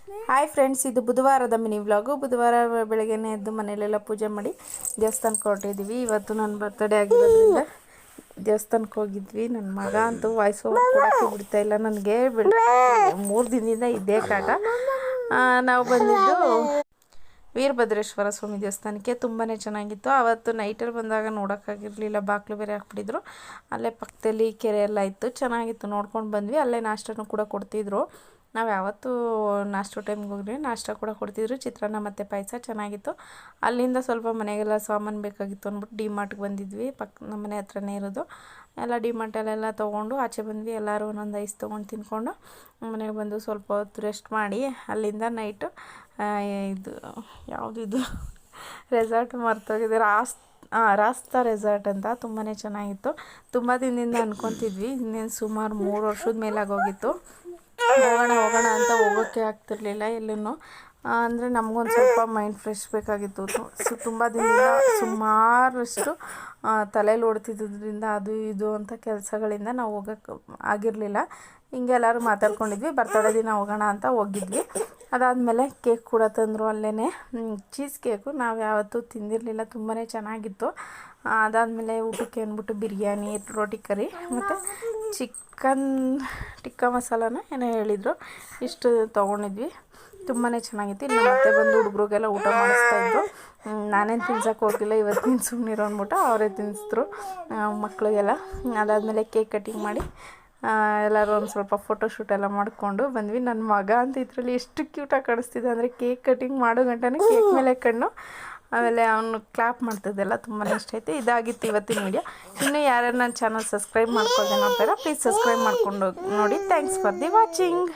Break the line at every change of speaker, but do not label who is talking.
Hi friends, ಇದು ಬುಧವಾರದ mini vlog. ಬುಧವಾರ ಬೆಳಗ್ಗೆನೇ ಎದ್ದು ಮನೆಯಲ್ಲೆಲ್ಲ ಪೂಜೆ ಮಾಡಿ ದೇವಸ್ಥಾನಕ್ಕೆ ಹೊರಟಿದ್ದೀವಿ. ಇವತ್ತು ನನ್ನ ಬರ್ತಡೇ ಆಗಿರೋದ್ರಿಂದ ದೇವಸ್ಥಾನಕ್ಕೆ ಹೋಗಿದ್ವಿ. ನನ್ನ ಮಗ ಅಂತೂ ವಾಯ್ಸ್ ಓವರ್ ಕೊಡೋಕ್ಕೆ ಬಿಡ್ತಾ ಇಲ್ಲ ನನಗೆ. 3 ದಿನದಿಂದ ಇದೇ ಕಾಟ. ನಾವು ಬಂದಿದ್ದು ವೀರಭದ್ರೇಶ್ವರ ಸ್ವಾಮಿ ದೇವಸ್ಥಾನಕ್ಕೆ. ತುಂಬಾ ಚೆನ್ನಾಗಿತ್ತು. ಆವತ್ತು ನೈಟಲ್ಲಿ ಬಂದಾಗ ನೋಡೋಕ್ಕಾಗಿರಲಿಲ್ಲ, ಬಾಗಿಲು ಬೇರೆ ಹಾಕ್ಬಿಟ್ಟಿದ್ರು. ಅಲ್ಲೇ ಪಕ್ಕದಲ್ಲಿ ಕೆರೆ ಎಲ್ಲ ಇತ್ತು, ಚೆನ್ನಾಗಿತ್ತು, ನೋಡ್ಕೊಂಡು ಬಂದ್ವಿ. ಅಲ್ಲೇ ನಾಷ್ಟನೂ ಕೂಡ ಕೊಡ್ತಿದ್ರು. ನಾವು ಯಾವತ್ತೂ ನಾಷ್ಟ ಟೈಮ್ಗೆ ಹೋಗ್ರಿ ನಾಷ್ಟ ಕೂಡ ಕೊಡ್ತಿದ್ರು. ಚಿತ್ರಾನ್ನ ಮತ್ತು ಪಾಯಸ ಚೆನ್ನಾಗಿತ್ತು. ಅಲ್ಲಿಂದ ಸ್ವಲ್ಪ ಮನೆಗೆಲ್ಲ ಸಾಮಾನು ಬೇಕಾಗಿತ್ತು ಅಂದ್ಬಿಟ್ಟು ಡಿ ಮಾರ್ಟ್ಗೆ ಬಂದಿದ್ವಿ. ನಮ್ಮ ಮನೆ ಹತ್ರನೇ ಇರೋದು. ಎಲ್ಲ ಡಿ ಮಾರ್ಟಲ್ಲೆಲ್ಲ ತೊಗೊಂಡು ಆಚೆ ಬಂದ್ವಿ. ಎಲ್ಲರೂ ಒಂದೊಂದು ಐಸ್ ತೊಗೊಂಡು ತಿಂದ್ಕೊಂಡು ಮನೆಗೆ ಬಂದು ಸ್ವಲ್ಪ ಹೊತ್ತು ರೆಸ್ಟ್ ಮಾಡಿ ಅಲ್ಲಿಂದ ನೈಟು ಇದು ಯಾವುದಿದು ರೆಸಾರ್ಟ್ ಮರ್ತೋಗಿದೆ, ರಾಸ್ತಾ ರೆಸಾರ್ಟ್ ಅಂತ. ತುಂಬಾ ಚೆನ್ನಾಗಿತ್ತು. ತುಂಬ ದಿನದಿಂದ ಅಂದ್ಕೊತಿದ್ವಿ. ಇನ್ನೇನು ಸುಮಾರು 3 ವರ್ಷದ ಮೇಲಾಗೋಗಿತ್ತು. ಹೋಗೋಣ ಅಂತ ಹೋಗೋಕ್ಕೆ ಆಗ್ತಿರ್ಲಿಲ್ಲ ಎಲ್ಲೂ. ಅಂದರೆ ನಮಗೊಂದು ಸ್ವಲ್ಪ ಮೈಂಡ್ ಫ್ರೆಶ್ ಬೇಕಾಗಿತ್ತು. ತುಂಬ ದಿನದಿಂದ ಸುಮಾರಷ್ಟು ತಲೆಯಲ್ಲಿ ಓಡ್ತಿದ್ದರಿಂದ ಅದು ಇದು ಅಂತ ಕೆಲಸಗಳಿಂದ ನಾವು ಹೋಗೋಕ್ಕೆ ಆಗಿರಲಿಲ್ಲ. ಹಿಂಗೆ ಎಲ್ಲರೂ ಮಾತಾಡ್ಕೊಂಡಿದ್ವಿ. ಬರ್ತಡೇ ದಿನ ಹೋಗೋಣ ಅಂತ ಹೋಗಿದ್ವಿ. ಅದಾದಮೇಲೆ ಕೇಕ್ ಕೂಡ ತಂದರು ಅಲ್ಲೇ, ಚೀಸ್ ಕೇಕು. ನಾವು ಯಾವತ್ತೂ ತಿಂದಿರಲಿಲ್ಲ, ತುಂಬಾ ಚೆನ್ನಾಗಿತ್ತು. ಅದಾದಮೇಲೆ ಊಟಕ್ಕೆ ಅಂದ್ಬಿಟ್ಟು ಬಿರಿಯಾನಿ, ರೋಟಿ ಕರಿ ಮತ್ತು ಚಿಕನ್ ಟಿಕ್ಕಾ ಮಸಾಲನ ಏನೋ ಹೇಳಿದರು. ಇಷ್ಟು ತೊಗೊಂಡಿದ್ವಿ. ತುಂಬಾ ಚೆನ್ನಾಗಿತ್ತು. ಇನ್ನು ಮತ್ತೆ ಬಂದು ಹುಡುಗರಿಗೆಲ್ಲ ಊಟ ಮಾಡಿಸ್ತಾಯಿದ್ರು. ನಾನೇನು ತಿನ್ಸೋಕ್ಕೆ ಹೋಗಿಲ್ಲ, ಇವತ್ತಿನ ಸುಮ್ಮನಿರೋ ಅಂದ್ಬಿಟ್ಟು ಅವರೇ ತಿನ್ನಿಸಿದ್ರು ಮಕ್ಕಳಿಗೆಲ್ಲ. ಅದಾದಮೇಲೆ ಕೇಕ್ ಕಟಿಂಗ್ ಮಾಡಿ ಎಲ್ಲರೂ ಒಂದು ಸ್ವಲ್ಪ ಫೋಟೋಶೂಟ್ ಎಲ್ಲ ಮಾಡಿಕೊಂಡು ಬಂದ್ವಿ. ನನ್ನ ಮಗ ಅಂತ ಇದರಲ್ಲಿ ಎಷ್ಟು ಕ್ಯೂಟಾಗಿ ಕಾಣಿಸ್ತಿದೆ ಅಂದರೆ, ಕೇಕ್ ಕಟಿಂಗ್ ಮಾಡೋ ಗಂಟನೇ ಕೇಕ್ ಮೇಲೆ ಕಣ್ಣು. ಆಮೇಲೆ ಅವನು ಕ್ಲಾಪ್ ಮಾಡ್ತಿದ್ದೆಲ್ಲ ತುಂಬಾ ಇಷ್ಟ ಆಯಿತು. ಇದಾಗಿತ್ತು ಇವತ್ತಿನ ವೀಡಿಯೋ. ಇನ್ನೂ ಯಾರ್ಯಾರು ನನ್ನ ಚಾನಲ್ ಸಬ್ಸ್ಕ್ರೈಬ್ ಮಾಡ್ಕೊಳ್ದೆ ನೋಡ್ತಾಯಿರೋ ಪ್ಲೀಸ್ ಸಬ್ಸ್ಕ್ರೈಬ್ ಮಾಡ್ಕೊಂಡು ನೋಡಿ. Thanks for the watching.